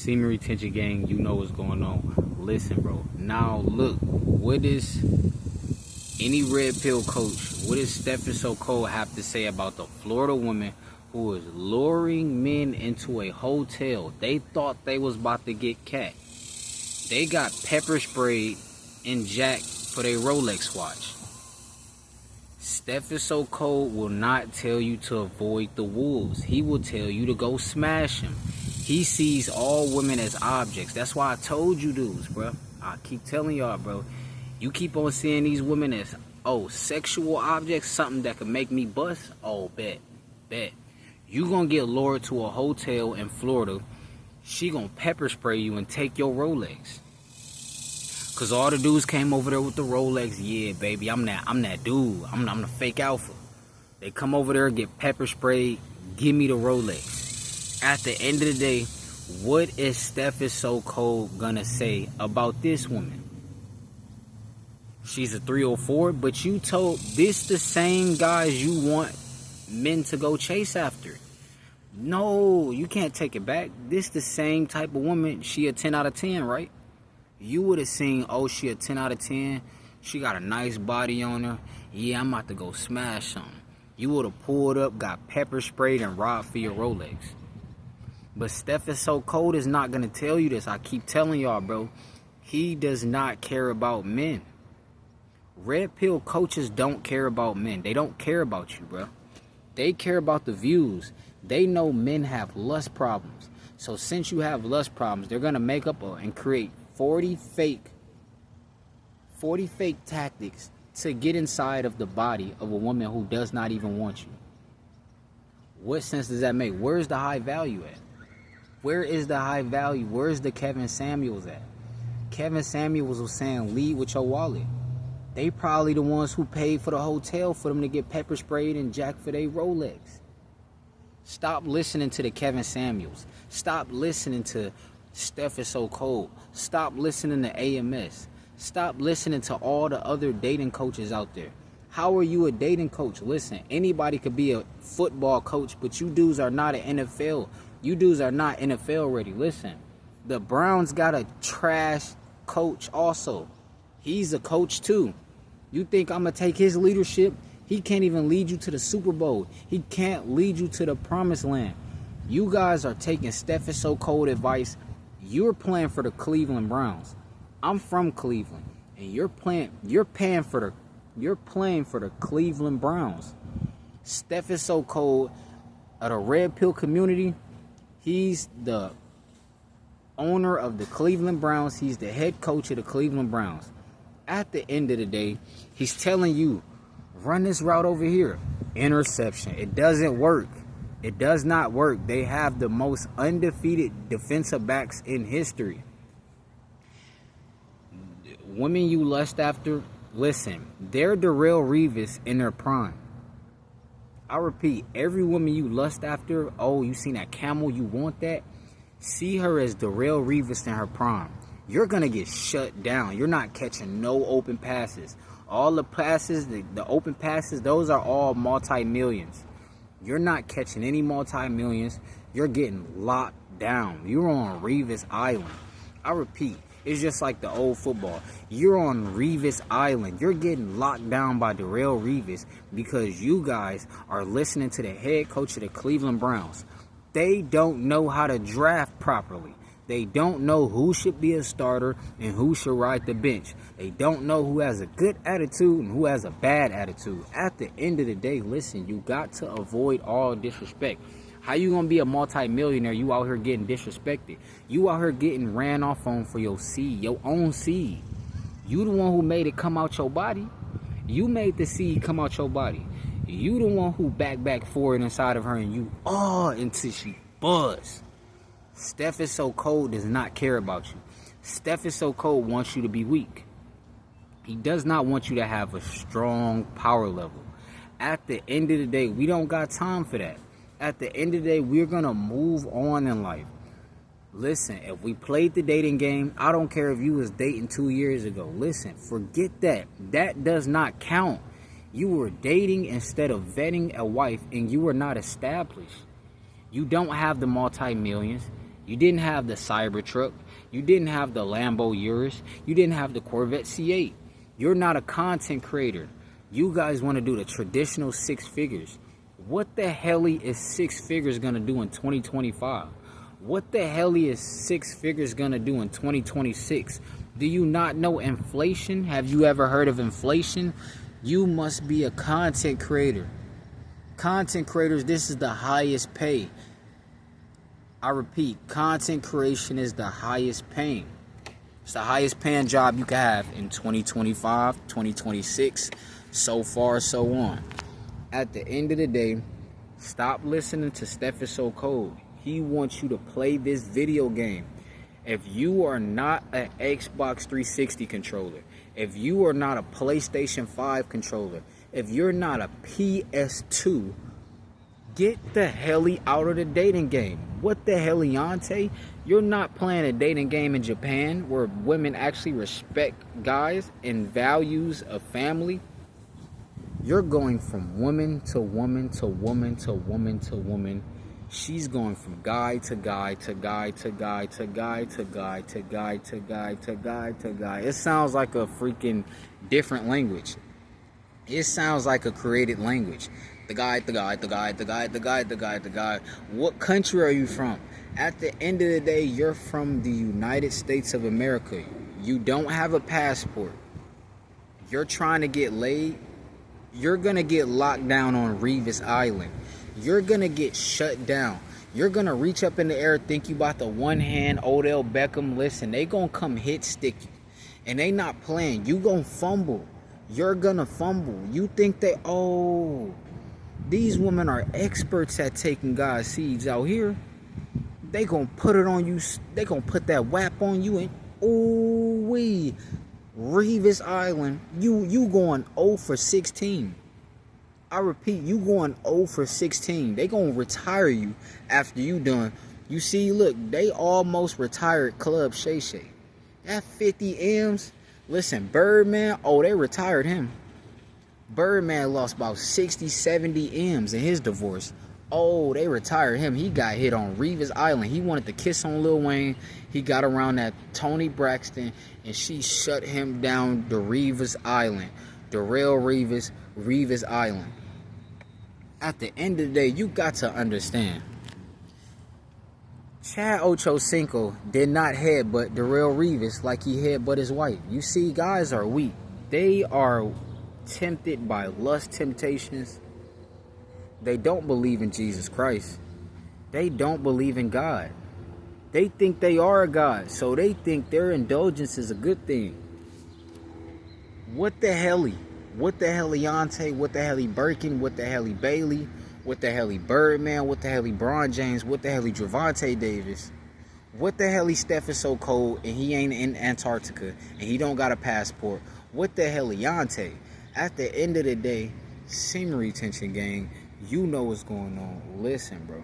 Semen Retention Gang, you know what's going on. Listen, bro. Now, look, what is any red pill coach, what does Stephen So Cold have to say about the Florida woman who is luring men into a hotel? They thought they was about to get cat. They got pepper sprayed and jacked for their Rolex watch. Stephen So Cold will not tell you to avoid the wolves. He will tell you to go smash them. He sees all women as objects. That's why I told you dudes, bro. I keep telling y'all, bro. You keep on seeing these women as, sexual objects, something that could make me bust. Bet. You gonna get lured to a hotel in Florida. She gonna pepper spray you and take your Rolex. Cause all the dudes came over there with the Rolex. Yeah, baby, I'm that dude. I'm the fake alpha. They come over there, get pepper sprayed, give me the Rolex. At the end of the day, what is Stephen So Cold gonna say about this woman? She's a 304, but you told this the same guys you want men to go chase after. No, you can't take it back. This the same type of woman. She a 10 out of 10, right? You would have seen, she a 10 out of 10. She got a nice body on her. Yeah, I'm about to go smash something. You would have pulled up, got pepper sprayed, and robbed for your Rolex. But Stephen So Cold is not going to tell you this. I keep telling y'all, bro. He does not care about men. Red pill coaches don't care about men. They don't care about you, bro. They care about the views. They know men have lust problems. So since you have lust problems, they're going to make up and create 40 fake tactics to get inside of the body of a woman who does not even want you. What sense does that make? Where's the high value at? Where is the high value? Where's the Kevin Samuels at? Kevin Samuels was saying, lead with your wallet. They probably the ones who paid for the hotel for them to get pepper sprayed and jacked for their Rolex. Stop listening to the Kevin Samuels. Stop listening to Stephen So Cold. Stop listening to AMS. Stop listening to all the other dating coaches out there. How are you a dating coach? Listen, anybody could be a football coach, but you dudes are not an NFL. You dudes are not NFL ready. Listen, the Browns got a trash coach also. He's a coach too. You think I'm going to take his leadership? He can't even lead you to the Super Bowl. He can't lead you to the promised land. You guys are taking Stephen So Cold advice. You're playing for the Cleveland Browns. I'm from Cleveland, and you're playing for the Cleveland Browns. Stephen So Cold of the red pill community. He's the owner of the Cleveland Browns. He's the head coach of the Cleveland Browns. At the end of the day, he's telling you, run this route over here. Interception. It doesn't work. It does not work. They have the most undefeated defensive backs in history. Women you lust after, listen, they're Darrelle Revis in their prime. I repeat, every woman you lust after, you seen that camel, you want that? See her as Darrelle Revis in her prime. You're going to get shut down. You're not catching no open passes. All the passes, the open passes, those are all multi-millions. You're not catching any multi-millions. You're getting locked down. You're on Revis Island. I repeat, it's just like the old football. You're on Revis Island. You're getting locked down by Darrelle Revis because you guys are listening to the head coach of the Cleveland Browns. They don't know how to draft properly. They don't know who should be a starter and who should ride the bench. They don't know who has a good attitude and who has a bad attitude. At the end of the day, listen, you got to avoid all disrespect. How you gonna be a multi-millionaire? You out here getting disrespected. You out here getting ran off on for your seed, your own seed. You the one who made it come out your body. You made the seed come out your body. You the one who back forward inside of her and you until she buzz. Stephen So Cold does not care about you. Stephen So Cold wants you to be weak. He does not want you to have a strong power level. At the end of the day, we don't got time for that. At the end of the day, we're going to move on in life. Listen, if we played the dating game, I don't care if you was dating 2 years ago. Listen, forget that. That does not count. You were dating instead of vetting a wife and you were not established. You don't have the multi-millions. You didn't have the Cybertruck. You didn't have the Lambo Urus. You didn't have the Corvette C8. You're not a content creator. You guys want to do the traditional 6 figures. What the hell is 6 figures going to do in 2025? What the hell is 6 figures going to do in 2026? Do you not know inflation? Have you ever heard of inflation? You must be a content creator. Content creators, this is the highest pay. I repeat, content creation is the highest paying. It's the highest paying job you can have in 2025, 2026, so far, so on. At the end of the day, stop listening to Stephen So Cold. He wants you to play this video game. If you are not an Xbox 360 controller, if you are not a PlayStation 5 controller, if you're not a PS2, get the hell out of the dating game. What the hell, Yante? You're not playing a dating game in Japan where women actually respect guys and values a family. You're going from woman to woman to woman to woman to woman. She's going from guy to guy to guy to guy to guy to guy to guy to guy to guy to guy. It sounds like a freaking different language. It sounds like a created language. The guy. What country are you from? At the end of the day, you're from the United States of America. You don't have a passport. You're trying to get laid. You're going to get locked down on Revis Island. You're going to get shut down. You're going to reach up in the air, think you about the one hand Odell Beckham. Listen, they going to come hit stick you. And they not playing. You going to fumble. You're going to fumble. You think they, these women are experts at taking God's seeds out here. They going to put it on you. They going to put that WAP on you. And, Revis Island, you going 0 for 16. I repeat, you going 0 for 16. They gonna retire you after you done. You see, look, they almost retired Club Shay Shay. That 50 M's. Listen, Birdman, they retired him. Birdman lost about 60, 70 M's in his divorce. They retired him. He got hit on Revis Island. He wanted to kiss on Lil Wayne. He got around that Toni Braxton, and she shut him down the Revis Island. Darrell Revis, Revis Island. At the end of the day, you got to understand. Chad Ochocinco did not headbutt Darrell Revis like he headbutt his wife. You see, guys are weak. They are tempted by lust temptations. They don't believe in Jesus Christ. They don't believe in God. They think they are a God, so they think their indulgence is a good thing. What the hell? What the hell, Yante? What the hell, Birkin? What the hell, Bailey? What the hell, Birdman? What the hell, Bron James? What the hell, Javante Davis? What the hell, Stephen So Cold and he ain't in Antarctica and he don't got a passport? What the hell, Yante? At the end of the day, semen retention gang, you know what's going on. Listen, bro.